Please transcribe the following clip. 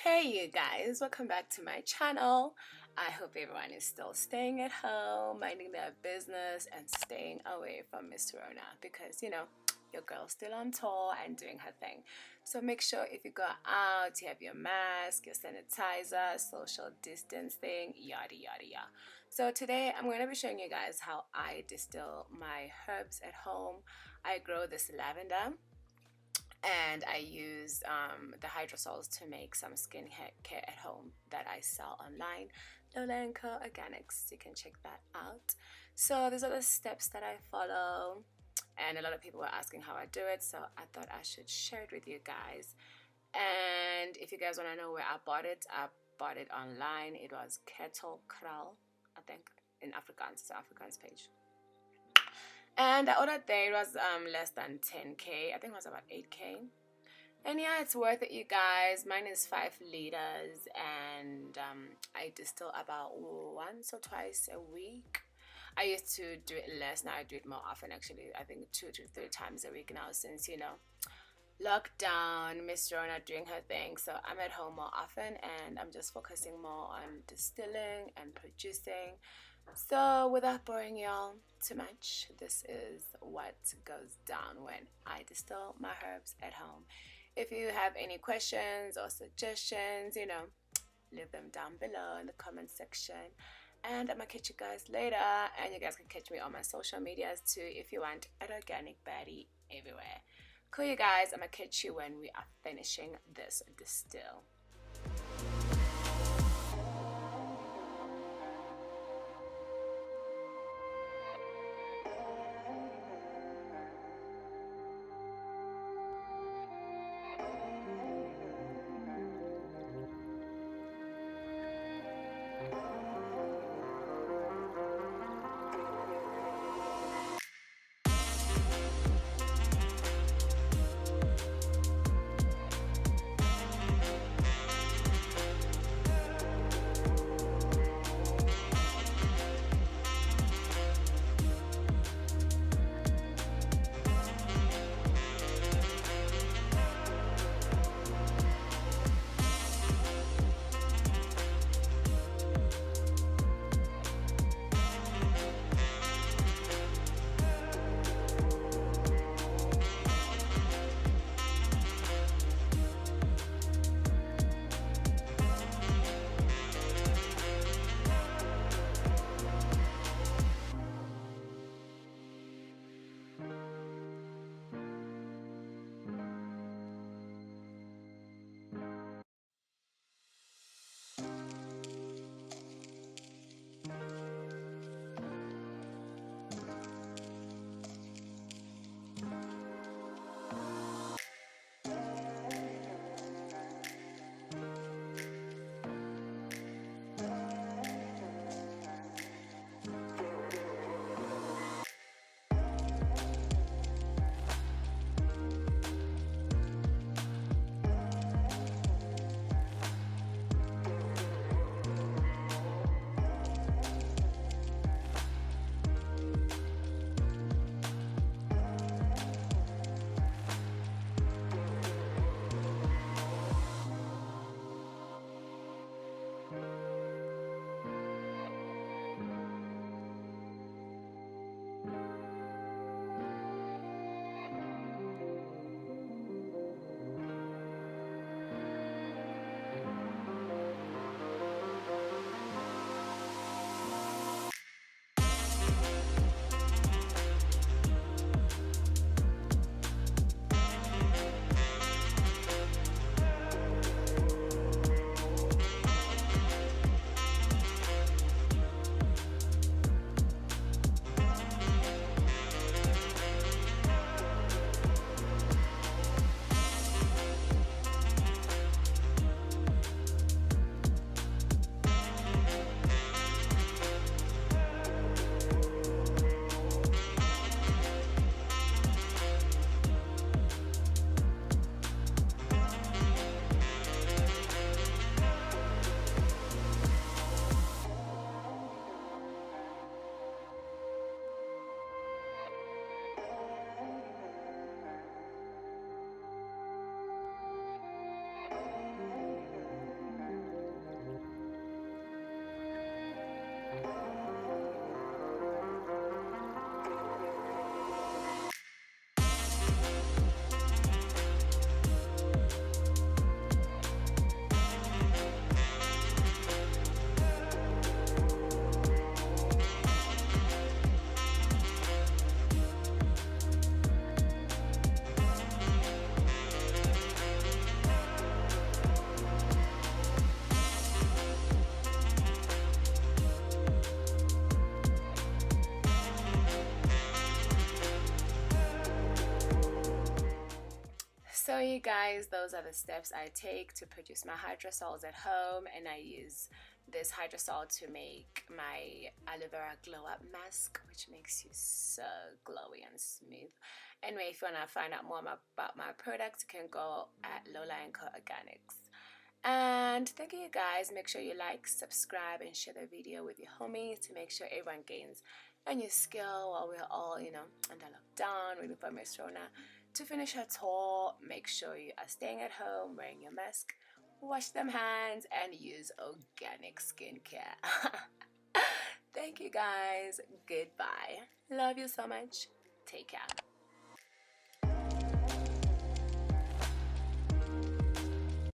Hey you guys, welcome back to my channel. I hope everyone is still staying at home, minding their business and staying away from Miss Rona because your girl's still on tour and doing her thing. So make sure if you go out, you have your mask, your sanitizer, social distancing, yada yada yada. So today I'm going to be showing you guys how I distill my herbs at home. I grow this lavender and I use the hydrosols to make some skin care at home that I sell online. Lola & Co Organics, you can check that out. So these are the steps that I follow, and a lot of people were asking how I do it, so I thought I should share it with you guys. And if you guys want to know where I bought it online. It was Kettle Kral, I think, in Afrikaans. It's an Afrikaans page. And the order there was less than 10k. I think it was about 8k. And yeah, it's worth it, you guys. Mine is 5 liters, and I distill about once or twice a week. I used to do it less. Now I do it more often, actually. I think 2 to 3 times a week now since lockdown, Miss Rona doing her thing. So I'm at home more often, and I'm just focusing more on distilling and producing. So without boring y'all too much, this is what goes down when I distill my herbs at home. If you have any questions or suggestions, leave them down below in the comment section. And I'm gonna catch you guys later, and you guys can catch me on my social medias too if you want, at Organic Baddie everywhere. Cool, you guys. I'm gonna catch you when we are finishing this distill. you guys, those are the steps I take to produce my hydrosols at home, and I use this hydrosol to make my aloe vera glow up mask, which makes you so glowy and smooth. Anyway, if you want to find out more about my products, you can go at Lola & Co Organics. And thank you guys. Make sure you like, subscribe, and share the video with your homies to make sure everyone gains a new skill while we're all, under lockdown, waiting for Miss Rona to finish her tour. Make sure you are staying at home, wearing your mask, wash them hands, and use organic skincare. Thank you guys. Goodbye. Love you so much. Take care.